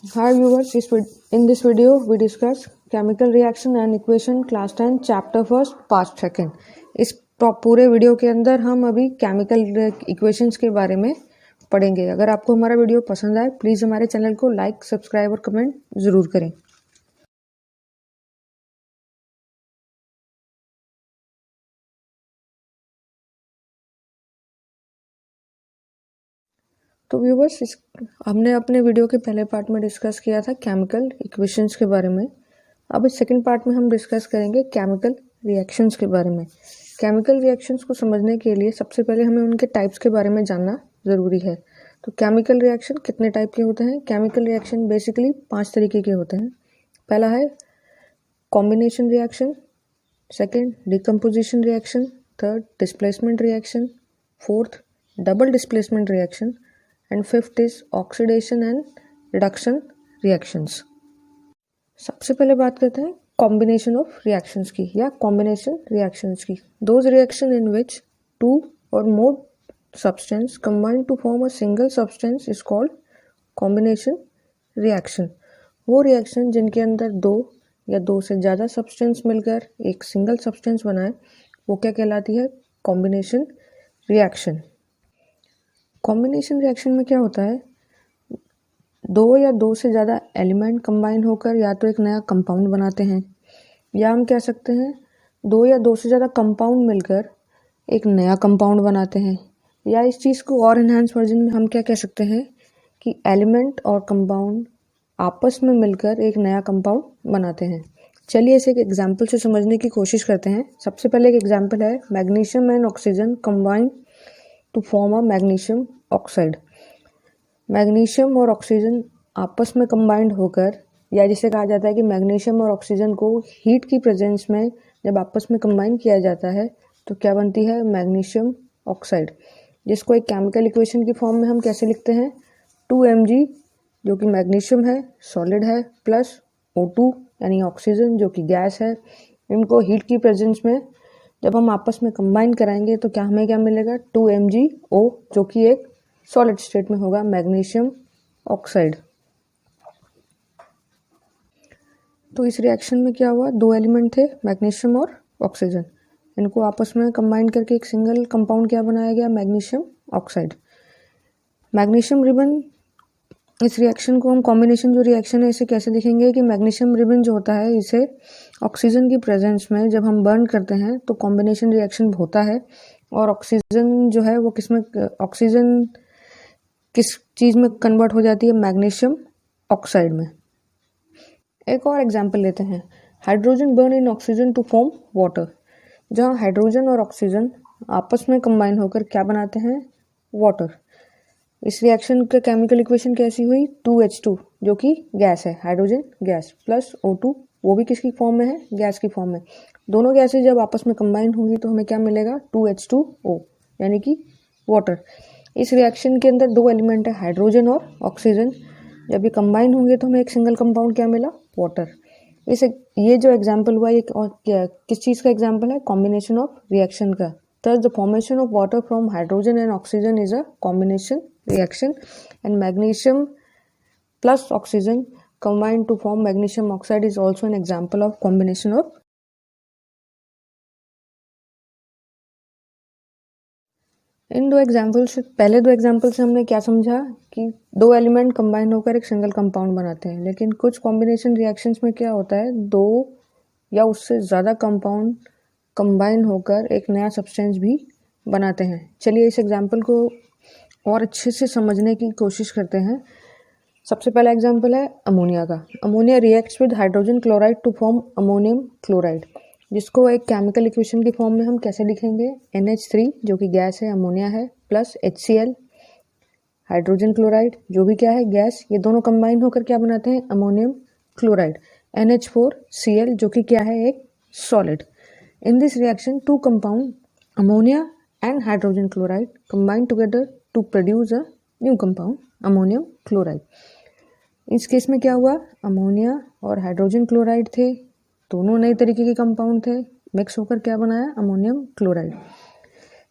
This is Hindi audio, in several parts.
Hi viewers, in this video we discuss chemical reaction and equation class 10 chapter first part second. इस पूरे वीडियो के अंदर हम अभी केमिकल इक्वेशंस के बारे में पढ़ेंगे। अगर आपको हमारा वीडियो पसंद आए प्लीज़ हमारे चैनल को लाइक, सब्सक्राइब और कमेंट ज़रूर करें। तो व्यूवर्स, हमने अपने वीडियो के पहले पार्ट में डिस्कस किया था केमिकल इक्वेशंस के बारे में। अब इस सेकंड पार्ट में हम डिस्कस करेंगे केमिकल रिएक्शंस के बारे में। केमिकल रिएक्शंस को समझने के लिए सबसे पहले हमें उनके टाइप्स के बारे में जानना ज़रूरी है। तो केमिकल रिएक्शन कितने टाइप के होते हैं? केमिकल रिएक्शन बेसिकली 5 तरीके के होते हैं। पहला है combination reaction, second decomposition reaction, third displacement reaction, fourth double displacement reaction and fifth is oxidation and reduction reactions. सबसे पहले बात करते हैं कॉम्बिनेशन ऑफ रिएक्शंस की या कॉम्बिनेशन रिएक्शंस की। Those reaction in which two or more substance combine to form a single substance is called combination reaction. वो रिएक्शन जिनके अंदर दो या दो से ज़्यादा सब्सटेंस मिलकर एक सिंगल सब्सटेंस बनाए वो क्या कहलाती है? Combination reaction. कॉम्बिनेशन रिएक्शन में क्या होता है? दो या दो से ज़्यादा एलिमेंट कंबाइन होकर या तो एक नया कंपाउंड बनाते हैं, या हम कह सकते हैं दो या दो से ज़्यादा कंपाउंड मिलकर एक नया कंपाउंड बनाते हैं, या इस चीज़ को और इन्हांस वर्जन में हम क्या कह सकते हैं कि एलिमेंट और कंपाउंड आपस में मिलकर एक नया कंपाउंड बनाते हैं। चलिए इसे एक एग्जाम्पल से समझने की कोशिश करते हैं। सबसे पहले एक एग्जाम्पल है magnesium and oxygen combine to form a magnesium oxide. Magnesium और ऑक्सीजन आपस में कंबाइंड होकर, या जिसे कहा जाता है कि मैग्नीशियम और ऑक्सीजन को हीट की प्रेजेंस में जब आपस में कंबाइन किया जाता है तो क्या बनती है? मैग्नीशियम ऑक्साइड, जिसको एक केमिकल इक्वेशन की फॉर्म में हम कैसे लिखते हैं? 2Mg जो कि मैग्नीशियम है सॉलिड है प्लस O2 यानी ऑक्सीजन जो कि गैस है, इनको हीट की प्रेजेंस में जब हम आपस में कंबाइन कराएंगे तो क्या हमें क्या मिलेगा? 2MgO जो कि एक सॉलिड स्टेट में होगा, मैग्नीशियम ऑक्साइड। तो इस रिएक्शन में क्या हुआ? दो एलिमेंट थे मैग्नीशियम और ऑक्सीजन, इनको आपस में कंबाइन करके एक सिंगल कंपाउंड क्या बनाया गया? Magnesium oxide. मैग्नीशियम रिबन, इस रिएक्शन को हम कॉम्बिनेशन जो रिएक्शन है इसे कैसे लिखेंगे कि मैग्नीशियम रिबन जो होता है इसे ऑक्सीजन की प्रेजेंस में जब हम बर्न करते हैं तो कॉम्बिनेशन रिएक्शन होता है, और ऑक्सीजन जो है वो किसमें, ऑक्सीजन किस चीज़ में कन्वर्ट हो जाती है? मैग्नीशियम ऑक्साइड में। एक और एग्जाम्पल लेते हैं, hydrogen burn in oxygen to form water. जहाँ हाइड्रोजन और ऑक्सीजन आपस में कंबाइन होकर क्या बनाते हैं? वाटर। इस रिएक्शन का केमिकल इक्वेशन कैसी हुई? 2H2 जो कि गैस है, हाइड्रोजन गैस प्लस O2 वो भी किसकी फॉर्म में है? गैस की फॉर्म में। दोनों गैसें जब आपस में कंबाइन होंगी तो हमें क्या मिलेगा? 2H2O यानी कि वाटर। इस रिएक्शन के अंदर दो एलिमेंट है हाइड्रोजन और ऑक्सीजन, जब ये कंबाइन होंगे तो हमें एक सिंगल कंपाउंड क्या मिला? वाटर। ये जो एग्जाम्पल हुआ ये किस चीज़ का एग्जाम्पल है? कॉम्बिनेशन ऑफ रिएक्शन का। Thus, the formation of water from hydrogen and oxygen is a combination reaction, and magnesium plus oxygen combined to form magnesium oxide is also an example of combination of। इन दो एग्जाम्पल से, पहले दो एग्जाम्पल से हमने क्या समझा कि दो एलिमेंट कंबाइन होकर एक सिंगल कंपाउंड बनाते हैं, लेकिन कुछ कॉम्बिनेशन रिएक्शंस में क्या होता है? दो या उससे ज़्यादा कंपाउंड कंबाइन होकर एक नया सब्सटेंस भी बनाते हैं। चलिए इस एग्जाम्पल को और अच्छे से समझने की कोशिश करते हैं। सबसे पहला एग्जाम्पल है अमोनिया का। Ammonia reacts with hydrogen chloride to form ammonium chloride, जिसको एक केमिकल इक्वेशन की फॉर्म में हम कैसे लिखेंगे? NH3 जो कि गैस है, अमोनिया है, प्लस HCl हाइड्रोजन क्लोराइड जो भी क्या है? गैस। ये दोनों कंबाइन होकर क्या बनाते हैं? Ammonium chloride. NH4Cl जो कि क्या है? एक solid. In this reaction two compound ammonia and hydrogen chloride combine together to produce a new compound ammonium chloride। इस केस में क्या हुआ? अमोनिया और हाइड्रोजन क्लोराइड थे, दोनों नए तरीके के कंपाउंड थे, मिक्स होकर क्या बनाया? Ammonium chloride.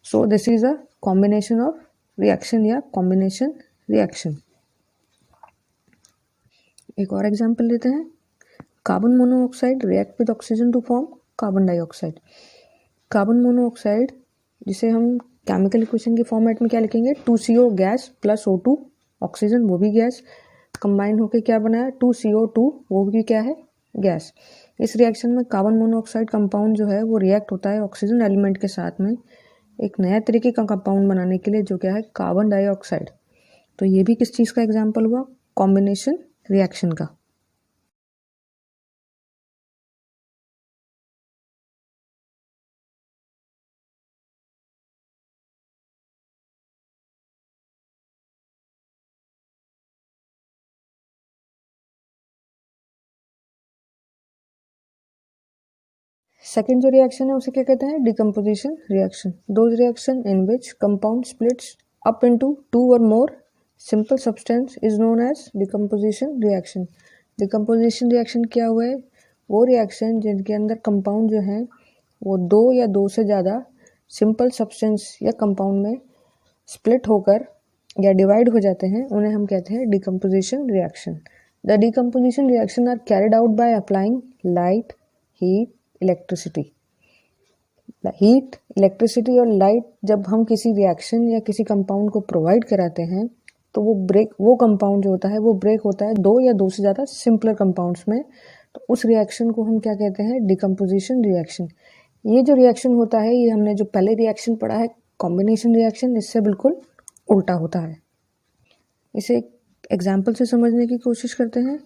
So this is a combination of reaction या कॉम्बिनेशन रिएक्शन। एक और एग्जांपल लेते हैं। Carbon monoxide react with oxygen to form carbon dioxide. Carbon monoxide जिसे हम केमिकल इक्वेशन के फॉर्मेट में क्या लिखेंगे, 2CO gas plus O2 oxygen, वो भी गैस, कंबाइन होकर क्या बनाया 2CO2, वो भी क्या है, गैस। इस रिएक्शन में कार्बन मोनोऑक्साइड कंपाउंड जो है वो रिएक्ट होता है ऑक्सीजन एलिमेंट के साथ में एक नया तरीके का कंपाउंड बनाने के लिए, जो क्या है कार्बन डाइऑक्साइड। तो ये भी किस चीज़ का एग्जाम्पल हुआ, कॉम्बिनेशन रिएक्शन का। सेकेंड जो रिएक्शन है उसे क्या कहते हैं, decomposition reaction. Those reaction in which compound splits up into 2 और more simple substance is known as decomposition reaction. Decomposition reaction क्या हुआ है, वो रिएक्शन जिनके अंदर कंपाउंड जो है वो 2 या 2 से ज़्यादा सिंपल सब्सटेंस या कंपाउंड में स्प्लिट होकर या डिवाइड हो जाते हैं, उन्हें हम कहते हैं decomposition reaction. The decomposition reaction are carried out by applying light, heat, electricity. Heat, electricity और लाइट जब हम किसी रिएक्शन या किसी कंपाउंड को प्रोवाइड कराते हैं तो वो कंपाउंड जो होता है वो ब्रेक होता है 2 या 2 से ज़्यादा सिंपलर कंपाउंड्स में। तो उस रिएक्शन को हम क्या कहते हैं, डिकम्पोजिशन रिएक्शन। ये जो रिएक्शन होता है ये हमने जो पहले रिएक्शन पढ़ा है कॉम्बिनेशन रिएक्शन, इससे बिल्कुल उल्टा होता है। इसे एग्जाम्पल से समझने की कोशिश करते हैं।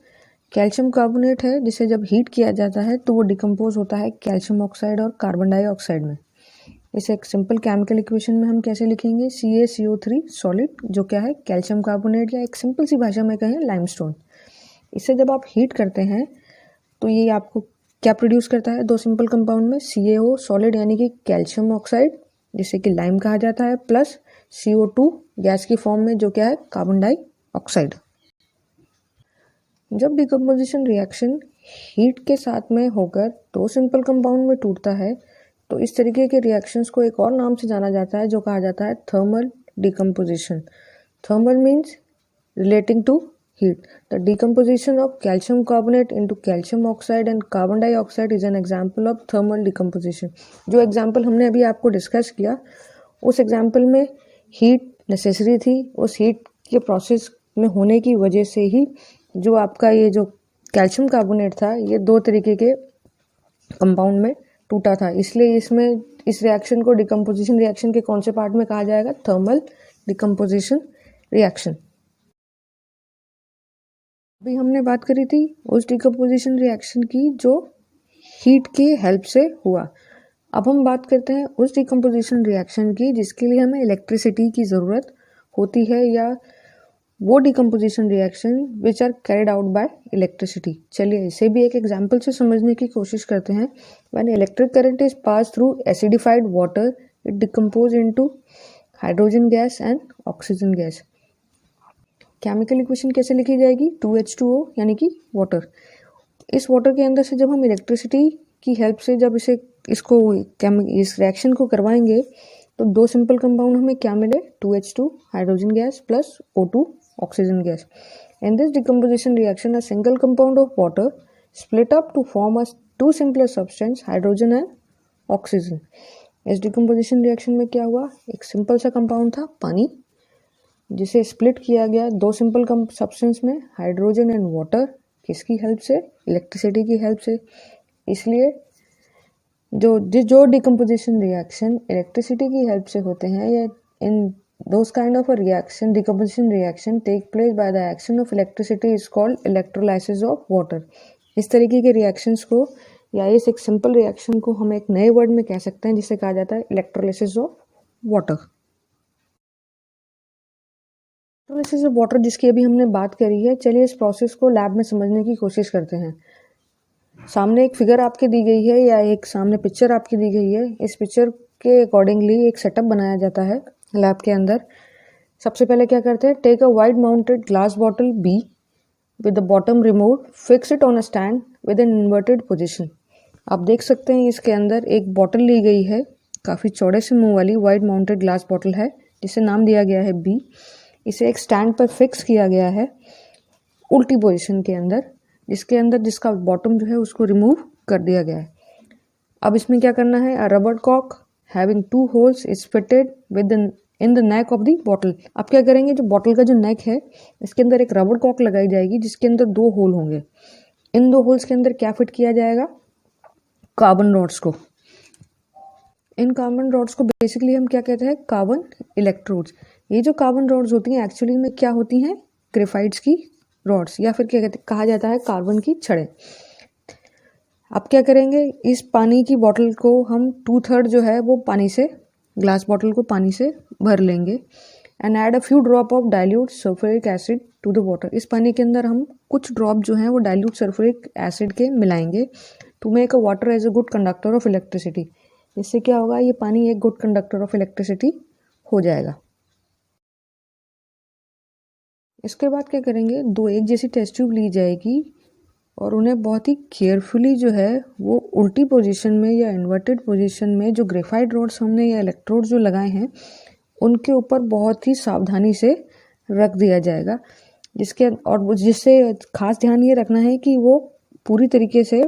कैल्शियम कार्बोनेट है जिसे जब हीट किया जाता है तो वो डिकम्पोज होता है कैल्शियम ऑक्साइड और कार्बन डाइऑक्साइड में। इसे एक सिंपल केमिकल इक्वेशन में हम कैसे लिखेंगे, CaCO3 सॉलिड, जो क्या है कैल्शियम कार्बोनेट, या एक सिंपल सी भाषा में कहें लाइमस्टोन। इसे जब आप हीट करते हैं तो ये आपको क्या प्रोड्यूस करता है, 2 सिंपल कंपाउंड में CaO सॉलिड यानी कि कैल्शियम ऑक्साइड जिसे कि लाइम कहा जाता है, प्लस CO2 गैस की फॉर्म में जो क्या है कार्बन डाइऑक्साइड। जब डिकम्पोजिशन रिएक्शन हीट के साथ में होकर 2 सिंपल कंपाउंड में टूटता है तो इस तरीके के रिएक्शंस को एक और नाम से जाना जाता है जो कहा जाता है thermal decomposition. Thermal means relating to heat. The decomposition of calcium carbonate into calcium oxide and carbon dioxide is an example of thermal decomposition. जो एग्जाम्पल हमने अभी आपको डिस्कस किया उस एग्जाम्पल में हीट नेसेसरी थी, उस हीट के प्रोसेस में होने की वजह से ही जो आपका ये जो कैल्शियम कार्बोनेट था ये 2 तरीके के कंपाउंड में टूटा था, इसलिए इसमें इस रिएक्शन को डिकम्पोजिशन रिएक्शन के कौन से पार्ट में कहा जाएगा, थर्मल डिकम्पोजिशन रिएक्शन। अभी हमने बात करी थी उस डिकम्पोजिशन रिएक्शन की जो हीट की हेल्प से हुआ। अब हम बात करते हैं उस डिकम्पोजिशन रिएक्शन की जिसके लिए हमें इलेक्ट्रिसिटी की ज़रूरत होती है, या वो decomposition reaction which are carried out by electricity. चलिए इसे भी एक एग्जाम्पल से समझने की कोशिश करते हैं। When electric current is pass through acidified water it decompose into hydrogen gas and oxygen gas. Chemical equation कैसे लिखी जाएगी, 2H2O यानी कि वाटर। इस वाटर के अंदर से जब हम इलेक्ट्रिसिटी की हेल्प से जब इस रिएक्शन को करवाएंगे तो 2 सिंपल कंपाउंड हमें क्या मिले, 2H2 hydrogen gas plus O2 oxygen gas. In this decomposition reaction a single compound of water split up to form a 2 simpler substance hydrogen and oxygen. इस डिकम्पोजिशन रिएक्शन में क्या हुआ, एक सिंपल सा कंपाउंड था पानी जिसे स्प्लिट किया गया 2 सिंपल सब्सटेंस में हाइड्रोजन एंड वाटर, किसकी हेल्प से, इलेक्ट्रिसिटी की हेल्प से। इसलिए जो डिकम्पोजिशन रिएक्शन इलेक्ट्रिसिटी की हेल्प से होते हैं, या in those kind of a reaction decomposition reaction take place by the action of electricity is called electrolysis of water. इस तरीके के रिएक्शंस को या इस एक सिंपल रिएक्शन को हम एक नए वर्ड में कह सकते हैं जिसे कहा जाता है electrolysis of water. Electrolysis of water जिसकी अभी हमने बात करी है, चलिए इस प्रोसेस को लैब में समझने की कोशिश करते हैं। सामने एक फिगर आपके दी गई है या एक सामने पिक्चर आपकी दी गई है। इस पिक्चर के अकॉर्डिंगली एक सेटअप बनाया जाता है लैब के अंदर। सबसे पहले क्या करते हैं, take a wide mounted glass bottle B with the bottom removed, fix it on a stand with an inverted position. आप देख सकते हैं इसके अंदर एक बॉटल ली गई है, काफ़ी चौड़े से मुंह वाली वाइड माउंटेड ग्लास बॉटल है जिसे नाम दिया गया है B। इसे एक स्टैंड पर फिक्स किया गया है उल्टी पोजीशन के अंदर। जिसके अंदर जिसका बॉटम जो है उसको रिमूव कर दिया गया है। अब इसमें क्या करना है, अ रबर कॉक having 2 holes is fitted with in the neck of the bottle. अब क्या करेंगे, जो बॉटल का जो नेक है इसके अंदर एक रबर कॉक लगाई जाएगी जिसके अंदर 2 होल होंगे। इन 2 होल्स के अंदर क्या फिट किया जाएगा, कार्बन रॉड्स को। इन कार्बन रॉड्स को बेसिकली हम क्या कहते हैं, कार्बन इलेक्ट्रोड्स। ये जो कार्बन रॉड्स होती हैं एक्चुअली में क्या होती हैं, ग्रेफाइट्स की रॉड्स, या फिर क्या कहते हैं, कहा जाता है कार्बन की छड़ें। अब क्या करेंगे, इस पानी की बॉटल को हम 2/3 जो है वो पानी से, ग्लास बॉटल को पानी से भर लेंगे and add a few drop of dilute sulphuric acid to the water. इस पानी के अंदर हम कुछ ड्रॉप जो हैं वो डाइल्यूट सल्फ्यूरिक एसिड के मिलाएंगे to make a water as a good conductor of electricity. इससे क्या होगा, ये पानी एक गुड कंडक्टर ऑफ इलेक्ट्रिसिटी हो जाएगा। इसके बाद क्या करेंगे, 2 एक जैसी टेस्ट ट्यूब ली जाएगी और उन्हें बहुत ही केयरफुली जो है वो उल्टी पोजीशन में या इन्वर्टेड पोजीशन में जो ग्रेफाइट रॉड्स हमने या इलेक्ट्रोड्स जो लगाए हैं उनके ऊपर बहुत ही सावधानी से रख दिया जाएगा, जिससे खास ध्यान ये रखना है कि वो पूरी तरीके से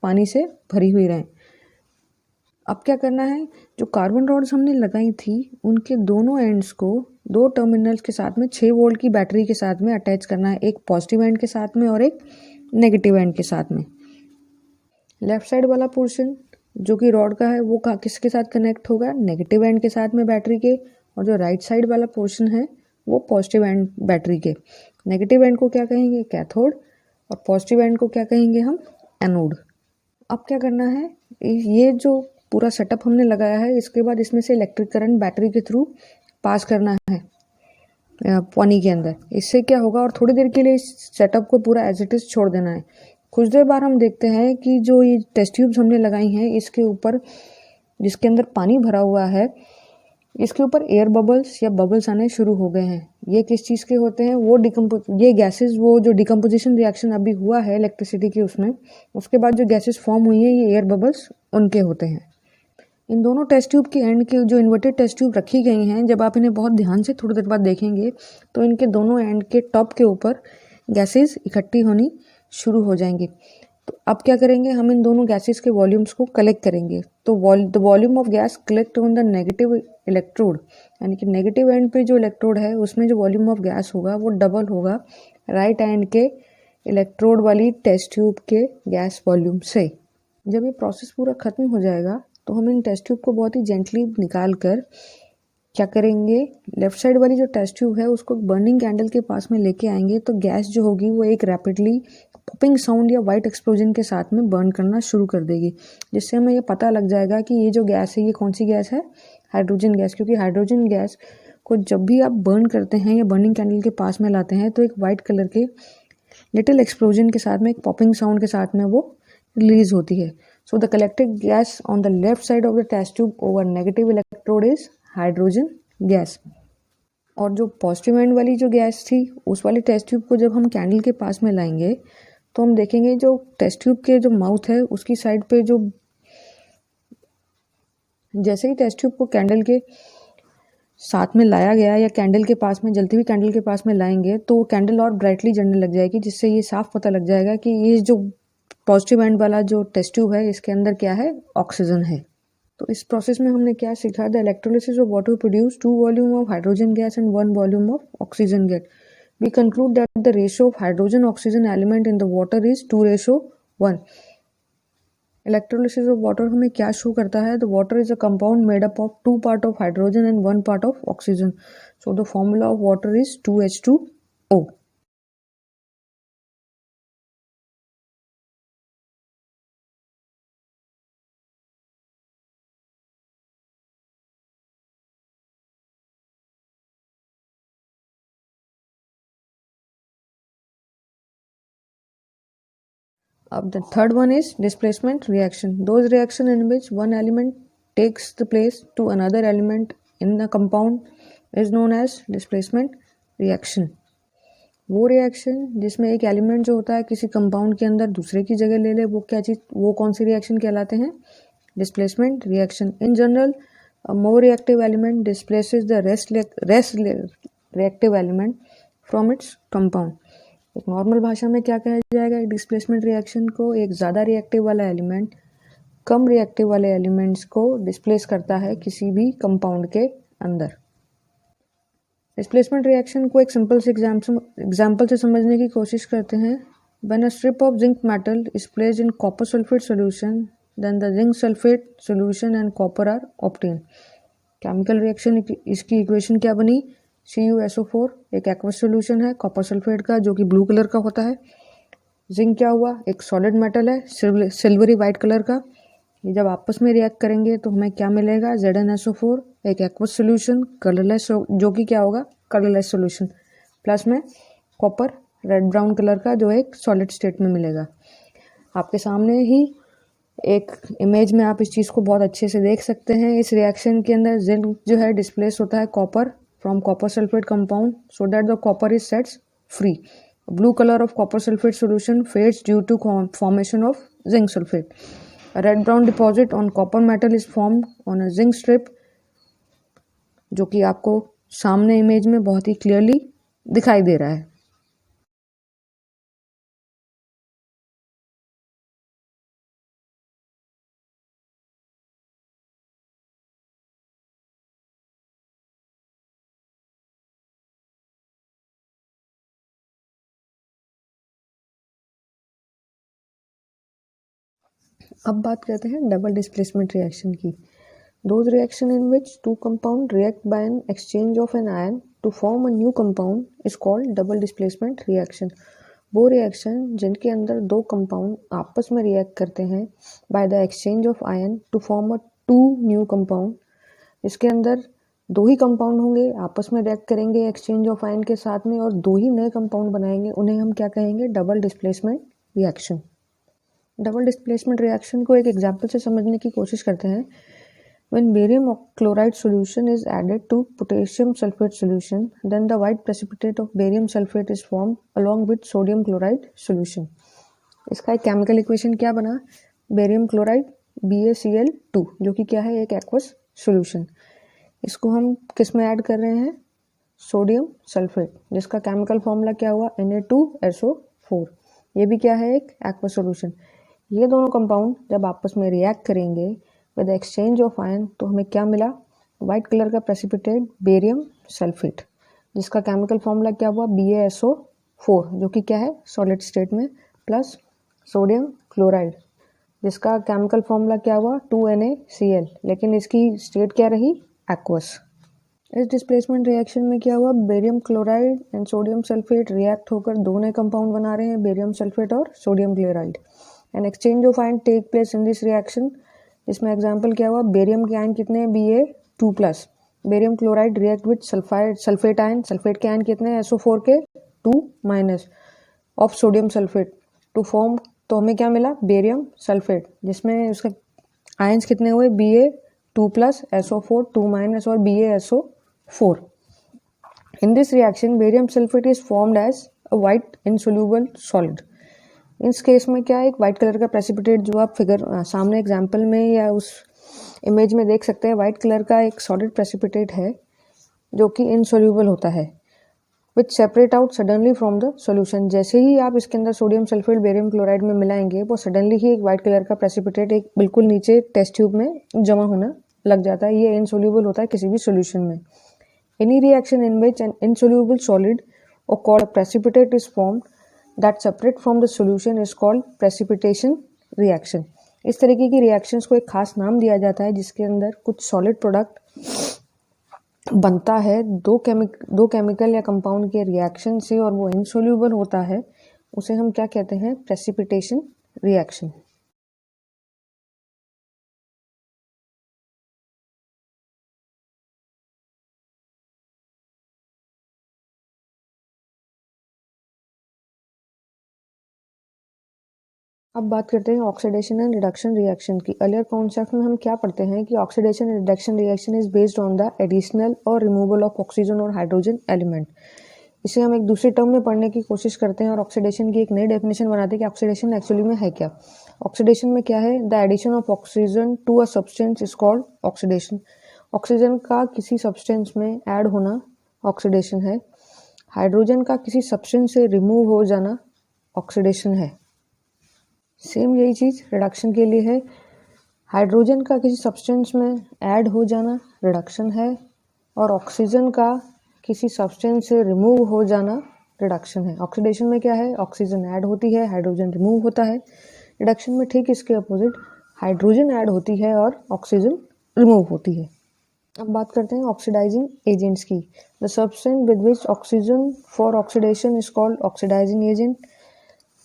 पानी से भरी हुई रहें। अब क्या करना है, जो कार्बन रॉड्स हमने लगाई थी उनके दोनों एंड्स को 2 टर्मिनल्स के साथ में 6 वोल्ट की बैटरी के साथ में अटैच करना है, एक पॉजिटिव एंड के साथ में और एक नेगेटिव एंड के साथ में। लेफ्ट साइड वाला पोर्शन जो कि रॉड का है वो किसके साथ कनेक्ट होगा, नेगेटिव एंड के साथ में बैटरी के, और जो राइट साइड वाला पोर्शन है वो पॉजिटिव एंड बैटरी के। नेगेटिव एंड को क्या कहेंगे, कैथोड, और पॉजिटिव एंड को क्या कहेंगे हम, एनोड। अब क्या करना है, ये जो पूरा सेटअप हमने लगाया है इसके बाद इसमें से इलेक्ट्रिक करंट बैटरी के थ्रू पास करना है पानी के अंदर। इससे क्या होगा, और थोड़ी देर के लिए इस सेटअप को पूरा एज इट इज छोड़ देना है। कुछ देर बाद हम देखते हैं कि जो ये टेस्ट ट्यूब्स हमने लगाई हैं इसके ऊपर, जिसके अंदर पानी भरा हुआ है, इसके ऊपर एयर बबल्स या बबल्स आने शुरू हो गए हैं। ये किस चीज़ के होते हैं, वो ये गैसेस, वो जो डिकम्पोजिशन रिएक्शन अभी हुआ है इलेक्ट्रिसिटी की उसमें, उसके बाद जो गैसेस फॉर्म हुई हैं ये एयर बबल्स उनके होते हैं। इन दोनों टेस्ट ट्यूब के एंड की जो इन्वर्टेड टेस्ट ट्यूब रखी गई हैं, जब आप इन्हें बहुत ध्यान से थोड़ी देर बाद देखेंगे तो इनके दोनों एंड के टॉप के ऊपर गैसेस इकट्ठी होनी शुरू हो जाएंगी। तो अब क्या करेंगे, हम इन दोनों गैसेस के वॉल्यूम्स को कलेक्ट करेंगे। तो the volume of gas collect on the negative electrode, यानी कि नेगेटिव एंड पे जो इलेक्ट्रोड है उसमें जो वॉल्यूम ऑफ गैस होगा वो डबल होगा राइट एंड के इलेक्ट्रोड वाली टेस्ट ट्यूब के गैस वॉल्यूम से। जब ये प्रोसेस पूरा ख़त्म हो जाएगा तो हम इन टेस्ट ट्यूब को बहुत ही जेंटली निकाल कर क्या करेंगे, लेफ्ट साइड वाली जो टेस्ट ट्यूब है उसको बर्निंग कैंडल के पास में लेके आएंगे। तो गैस जो होगी वो एक रैपिडली पॉपिंग साउंड या वाइट एक्सप्लोजन के साथ में बर्न करना शुरू कर देगी, जिससे हमें ये पता लग जाएगा कि ये जो गैस है ये कौन सी गैस है, हाइड्रोजन गैस। क्योंकि हाइड्रोजन गैस को जब भी आप बर्न करते हैं या बर्निंग कैंडल के पास में लाते हैं तो एक वाइट कलर के लिटिल एक्सप्लोजन के साथ में, एक पॉपिंग साउंड के साथ में वो रिलीज होती है। So the collected gas on the left side of the test tube over negative electrode is hydrogen gas। और जो पॉजिटिव एंड वाली जो गैस थी उस वाली टेस्ट ट्यूब को जब हम कैंडल के पास में लाएंगे तो हम देखेंगे जो टेस्ट ट्यूब के जो माउथ है उसकी साइड पे जो, जैसे ही टेस्ट ट्यूब को कैंडल के साथ में लाया गया या कैंडल के पास में, जलती हुई कैंडल के पास में लाएंगे तो वो कैंडल और ब्राइटली जलने लग जाएगी, जिससे ये साफ पता लग जाएगा कि ये जो पॉजिटिव एंड वाला जो टेस्ट ट्यूब है इसके अंदर क्या है, ऑक्सीजन है। तो इस प्रोसेस में हमने क्या सीखा, the electrolysis of water produce 2 volume of hydrogen gas and 1 volume of oxygen gas. We conclude that the ratio of hydrogen oxygen element in the water is 2:1। Electrolysis of water हमें क्या शो करता है, the water is a compound made up of 2 part of hydrogen and 1 part of oxygen. So the formula of water is 2H2O। The third one is displacement reaction. Those reaction in which one element takes the place to another element in the compound is known as displacement reaction. वो रिएक्शन जिसमें एक एलिमेंट जो होता है किसी कंपाउंड के अंदर दूसरे की जगह ले ले, वो क्या चीज़, वो कौन सी रिएक्शन कहलाते हैं, displacement reaction. In general a more reactive element displaces the less reactive element from its compound. एक नॉर्मल भाषा में क्या कहा जाएगा, एक डिस्प्लेसमेंट रिएक्शन को एक ज़्यादा रिएक्टिव वाला एलिमेंट कम रिएक्टिव वाले एलिमेंट्स को डिस्प्लेस करता है किसी भी कंपाउंड के अंदर। डिस्प्लेसमेंट रिएक्शन को एक सिंपल से एग्जाम्पल से समझने की कोशिश करते हैं। When a strip of zinc metal is placed in copper sulfate solution, then the zinc sulfate solution and copper are obtained. Chemical reaction इसकी इक्वेशन क्या बनी, CuSO4 एक एक्वस सोल्यूशन है कॉपर सल्फेट का जो कि ब्लू कलर का होता है। जिंक क्या हुआ, एक सॉलिड मेटल है सिल्वरी वाइट कलर का। ये जब आपस में रिएक्ट करेंगे तो हमें क्या मिलेगा, ZnSO4 एक एक्वस सोल्यूशन कलरलेस जो कि क्या होगा, कलरलेस सोल्यूशन, प्लस में कॉपर रेड ब्राउन कलर का जो एक सॉलिड स्टेट में मिलेगा। आपके सामने ही एक इमेज में आप इस चीज़ को बहुत अच्छे से देख सकते हैं। इस रिएक्शन के अंदर जिंक जो है डिस्प्लेस होता है copper from copper sulphate compound so that the copper is sets free. Blue colour of copper sulphate solution fades due to formation of zinc sulphate. A red brown deposit on copper metal is formed on a zinc strip, जो कि आपको सामने इमेज में बहुत ही क्लियरली दिखाई दे रहा है। अब बात करते हैं डबल डिस्प्लेसमेंट रिएक्शन की। Those reaction in which two compound react by an exchange of an ion to form a new compound is called double displacement reaction. वो रिएक्शन जिनके अंदर दो कंपाउंड आपस में रिएक्ट करते हैं by the exchange of ion to form a two new compound, इसके अंदर दो ही कंपाउंड होंगे, आपस में रिएक्ट करेंगे एक्सचेंज ऑफ आयन के साथ में और दो ही नए कंपाउंड बनाएंगे, उन्हें हम क्या कहेंगे, double displacement reaction. Double displacement reaction को एक एग्जाम्पल से समझने की कोशिश करते हैं। When barium chloride solution is added to potassium sulfate solution, then the white precipitate of barium sulfate is formed along with sodium chloride solution. इसका एक केमिकल इक्वेशन क्या बना, बेरियम क्लोराइड BaCl2 जो कि क्या है, एक एक्वस सॉल्यूशन। इसको हम किस में ऐड कर रहे हैं, सोडियम सल्फेट, जिसका केमिकल फॉर्मूला क्या हुआ, Na2SO4। ये भी क्या है, एक एक्वस सॉल्यूशन। ये दोनों कंपाउंड जब आपस में रिएक्ट करेंगे विद एक्सचेंज ऑफ आयन तो हमें क्या मिला, वाइट कलर का प्रेसिपिटेट बेरियम सल्फेट, जिसका केमिकल फॉर्मूला क्या हुआ, BaSO4 जो कि क्या है, सॉलिड स्टेट में, प्लस सोडियम क्लोराइड जिसका केमिकल फॉर्मूला क्या हुआ, 2NaCl, लेकिन इसकी स्टेट क्या रही, एक्वस। इस डिस्प्लेसमेंट रिएक्शन में क्या हुआ, barium chloride and sodium sulphate react होकर दो नए कंपाउंड बना रहे हैं, बेरियम सल्फेट और sodium chloride. And exchange of ion take place in this reaction. इसमें एग्जाम्पल क्या हुआ, बेरियम के आयन कितने, Ba2+, barium chloride react with sulphate ion, sulphate के आयन कितने, SO4 के 2- of sodium sulphate to form, तो हमें क्या मिला, बेरियम सल्फेट, जिसमें उसका आयन्स कितने हुए, Ba2+, SO4 2- और BaSO4। In this reaction barium sulphate is formed as a white insoluble solid. इस केस में क्या है, एक वाइट कलर का प्रेसिपिटेट जो आप फिगर सामने एग्जाम्पल में या उस इमेज में देख सकते हैं, वाइट कलर का एक सॉलिड प्रेसिपिटेट है जो कि इनसोल्यूबल होता है, विच separate out suddenly from the solution. जैसे ही आप इसके अंदर सोडियम सल्फेट बेरियम क्लोराइड में मिलाएंगे वो सडनली ही एक वाइट कलर का प्रेसिपिटेट एक बिल्कुल नीचे टेस्ट ट्यूब में जमा होना लग जाता है। ये इनसोल्यूबल होता है किसी भी सोल्यूशन में। Any reaction in which an insoluble solid और called precipitate is formed that separate from the solution is called precipitation reaction। इस तरीके की रिएक्शंस को एक खास नाम दिया जाता है जिसके अंदर कुछ सॉलिड प्रोडक्ट बनता है दो केमिकल या कंपाउंड के रिएक्शन से और वो इनसोल्यूबल होता है, उसे हम क्या कहते हैं, प्रेसिपिटेशन रिएक्शन। अब बात करते हैं ऑक्सीडेशन एंड रिडक्शन रिएक्शन की। अर्लियर कॉन्सेप्ट में हम क्या पढ़ते हैं कि oxidation and reduction reaction is based on the additional और रिमूवल ऑफ ऑक्सीजन और हाइड्रोजन एलिमेंट। इसे हम एक दूसरी टर्म में पढ़ने की कोशिश करते हैं और ऑक्सीडेशन की एक नई डेफिनेशन बनाते हैं कि ऑक्सीडेशन एक्चुअली में है क्या। ऑक्सीडेशन में क्या है, the addition of oxygen to a substance is called oxidation. Oxygen का किसी सब्सटेंस में ऐड होना ऑक्सीडेशन है। हाइड्रोजन का किसी सब्सटेंस से रिमूव हो जाना ऑक्सीडेशन है। सेम यही चीज़ रिडक्शन के लिए है। हाइड्रोजन का किसी सब्सटेंस में ऐड हो जाना रिडक्शन है, और ऑक्सीजन का किसी सब्सटेंस से रिमूव हो जाना रिडक्शन है। ऑक्सीडेशन में क्या है, ऑक्सीजन ऐड होती है, हाइड्रोजन रिमूव होता है। रिडक्शन में ठीक इसके अपोजिट, हाइड्रोजन ऐड होती है और ऑक्सीजन रिमूव होती है। अब बात करते हैं ऑक्सीडाइजिंग एजेंट्स की। The substance with which oxygen for oxidation is called oxidising agent.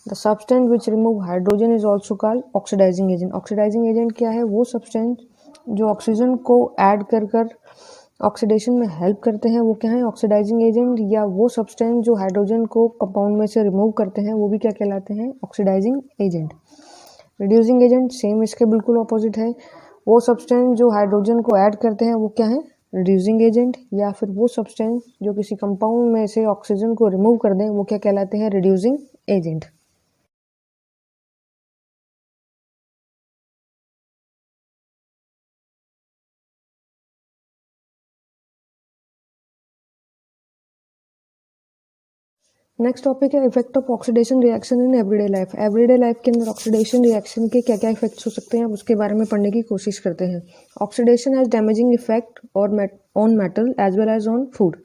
The substance which remove hydrogen is also called oxidising agent. Oxidising agent क्या है, वो सब्सटेंस जो ऑक्सीजन को ऐड कर ऑक्सीडेशन में हेल्प करते हैं, वो क्या है, ऑक्सीडाइजिंग एजेंट। या वो सब्सटेंस जो हाइड्रोजन को कंपाउंड में से रिमूव करते हैं, वो भी क्या कहलाते हैं, oxidising agent. Reducing agent same इसके बिल्कुल ऑपोजिट है। वो सब्सटेंस जो हाइड्रोजन को ऐड करते हैं, वो क्या है, रिड्यूसिंग एजेंट। या फिर वो सब्सटेंस जो किसी कंपाउंड में से ऑक्सीजन को रिमूव कर दें, वो क्या कहलाते हैं, रिड्यूसिंग एजेंट। नेक्स्ट टॉपिक है effect of oxidation reaction in everyday life. Everyday life के अंदर ऑक्सीडेशन रिएक्शन के क्या क्या इफेक्ट्स हो सकते हैं, अब उसके बारे में पढ़ने की कोशिश करते हैं। ऑक्सीडेशन हैज डैमेजिंग इफेक्ट और on metal as well as on food.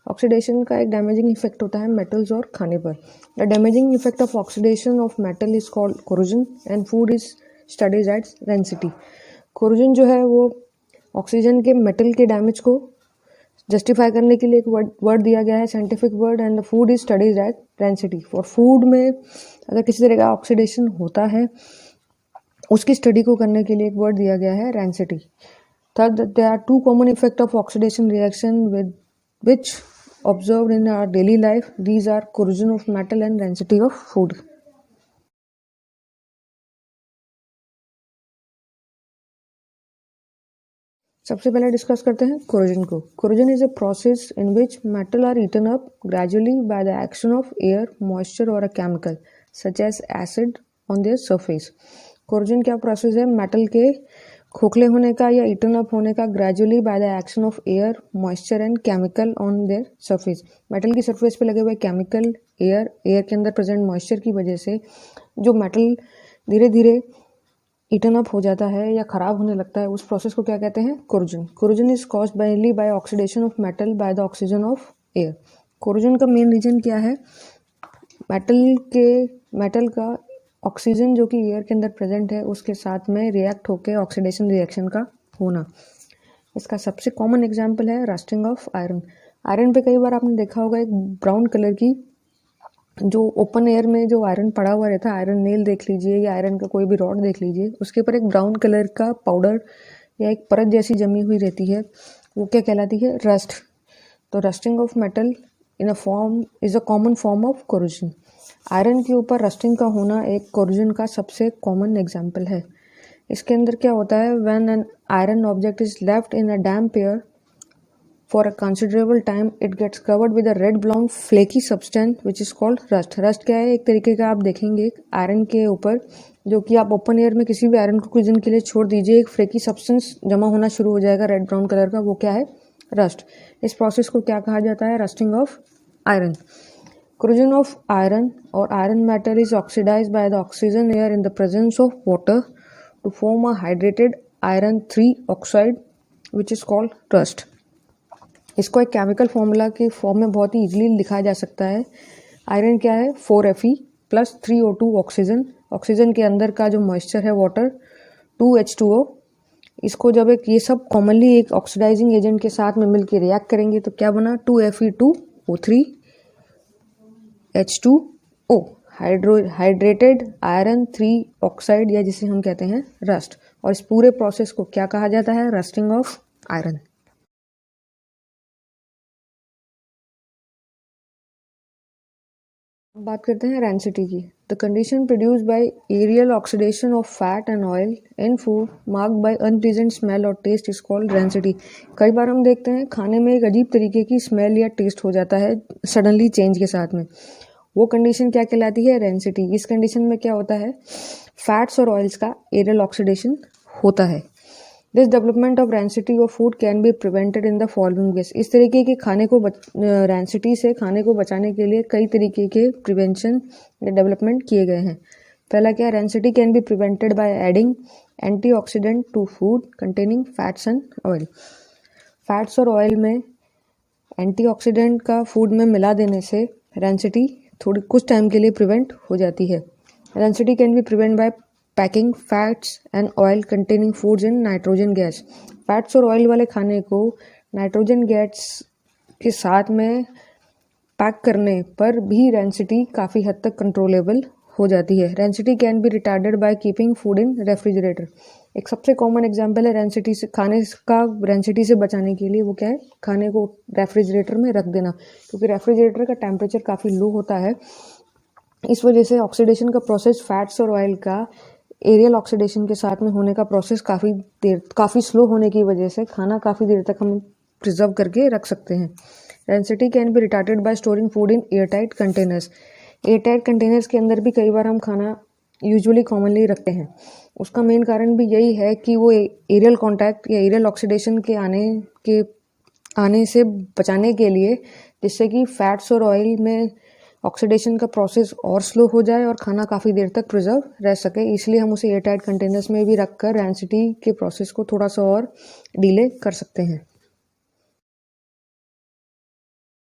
Oxidation का एक डैमेजिंग इफेक्ट होता है मेटल्स और खाने पर। The damaging effect of oxidation of metal is called corrosion and food is studies at rancidity. Corrosion जो है वो ऑक्सीजन के मेटल के डैमेज को जस्टिफाई करने के लिए एक वर्ड दिया गया है, scientific word, and the food is studies at density. For food में अगर किसी तरह का ऑक्सीडेशन होता है, उसकी स्टडी को करने के लिए एक वर्ड दिया गया है, rancidity. Third, there are two common effect of oxidation reaction with which observed in our daily life. These are corrosion of metal and rancidity of food. सबसे पहले डिस्कस करते हैं कोरोजन को। Corrosion is a process in which metal are eaten up gradually by the action of air, moisture or a chemical such as acid on their surface. Corrosion क्या प्रोसेस है, मेटल के खोखले होने का या ईटन अप होने का gradually by the action of air, moisture and chemical on their surface. Metal की सरफेस पे लगे हुए केमिकल, एयर के अंदर प्रेजेंट मॉइस्चर की वजह से जो मेटल धीरे धीरे ईटन अप हो जाता है या खराब होने लगता है, उस प्रोसेस को क्या कहते हैं, corrosion. Corrosion is caused mainly by oxidation of metal by the oxygen of air. Corrosion का मेन रीजन क्या है, मेटल का ऑक्सीजन जो कि एयर के अंदर प्रेजेंट है उसके साथ में रिएक्ट होकर ऑक्सीडेशन रिएक्शन का होना। इसका सबसे कॉमन एग्जाम्पल है रस्टिंग ऑफ आयरन। आयरन पे कई बार आपने देखा होगा एक ब्राउन कलर की जो ओपन एयर में जो आयरन पड़ा हुआ रहता है, आयरन नेल देख लीजिए या आयरन का कोई भी रॉड देख लीजिए, उसके ऊपर एक ब्राउन कलर का पाउडर या एक परत जैसी जमी हुई रहती है, वो क्या कहलाती है, रस्ट। तो rusting of metal in a form is a common form of corrosion. Iron के ऊपर रस्टिंग का होना एक कोरोजन का सबसे कॉमन एग्जाम्पल है। इसके अंदर क्या होता है, when an iron object is left in a damp air for a considerable time, it gets covered with a red brown flaky substance which is called rust. rust क्या है, एक तरीके का आप देखेंगे आयरन के ऊपर, जो कि आप ओपन एयर में किसी भी आयरन को कुछ दिन के लिए छोड़ दीजिए, एक फ्लेकी सब्सटेंस जमा होना शुरू हो जाएगा रेड ब्राउन कलर का, वो क्या है, रस्ट। इस प्रोसेस को क्या कहा जाता है, rusting of iron. Corrosion of iron और iron metal is oxidised by the oxygen air in the presence of water to form a hydrated iron 3 oxide which is called rust. इसको एक केमिकल फॉर्मूला के फॉर्म में बहुत ही इजीली लिखा जा सकता है। आयरन क्या है, 4Fe plus 3O2 oxygen, oxygen के अंदर का जो मॉइस्चर है वाटर 2H2O। इसको जब ये सब कॉमनली एक ऑक्सीडाइजिंग एजेंट के साथ में मिलकर रिएक्ट करेंगे तो क्या बना, 2Fe2O3 H2O, hydrated iron 3 oxide, या जिसे हम कहते हैं रस्ट। और इस पूरे प्रोसेस को क्या कहा जाता है, रस्टिंग ऑफ आयरन। बात करते हैं रेंसिटी की। The condition produce by aerial oxidation of fat and oil in food marked by unpleasant smell और टेस्ट इज कॉल्ड रेंसिटी। कई बार हम देखते हैं खाने में एक अजीब तरीके की स्मेल या टेस्ट हो जाता है सडनली चेंज के साथ में, वो कंडीशन क्या कहलाती है, रेंसिटी। इस कंडीशन में क्या होता है, फैट्स और ऑयल्स का एरियल ऑक्सीडेशन होता है। This development of rancidity of food can be prevented in the following ways. इस तरीके के खाने को रैंसिटी से खाने को बचाने के लिए कई तरीके के प्रिवेंशन या डेवलपमेंट किए गए हैं। पहला क्या, rancidity can be prevented by adding antioxidant to food containing fats and oil. Fats और ऑयल में एंटीऑक्सीडेंट का फूड में मिला देने से रैंसिटी थोड़ी कुछ टाइम के लिए प्रिवेंट हो जाती है। Rancidity can be prevent by packing fats and oil containing foods in nitrogen gas. Fats और ऑयल वाले खाने को नाइट्रोजन गैस के साथ में पैक करने पर भी रैंसिटी काफ़ी हद तक कंट्रोलेबल हो जाती है। Rancidity can be retarded by keeping food in refrigerator. एक सबसे कॉमन एग्जांपल है रैंसिटी से खाने का, रैंसिटी से बचाने के लिए वो क्या है, खाने को रेफ्रिजरेटर में रख देना, क्योंकि रेफ्रिजरेटर का टेम्परेचर काफ़ी लो होता है। इस वजह से ऑक्सीडेशन का प्रोसेस फैट्स और ऑयल का एरियल ऑक्सीडेशन के साथ में होने का प्रोसेस काफ़ी स्लो होने की वजह से खाना काफ़ी देर तक हम प्रिजर्व करके रख सकते हैं। Rancidity can be retarded by storing food in airtight containers. Airtight containers के अंदर भी कई बार हम खाना यूजुअली कॉमनली रखते हैं। उसका मेन कारण भी यही है कि वो एरियल कॉन्टैक्ट या एरियल ऑक्सीडेशन के आने से बचाने के लिए, जिससे कि फैट्स और ऑयल में ऑक्सीडेशन का प्रोसेस और स्लो हो जाए और खाना काफ़ी देर तक प्रिजर्व रह सके, इसलिए हम उसे एयरटाइट कंटेनर्स में भी रखकर रैंसिटी के प्रोसेस को थोड़ा सा और डिले कर सकते हैं।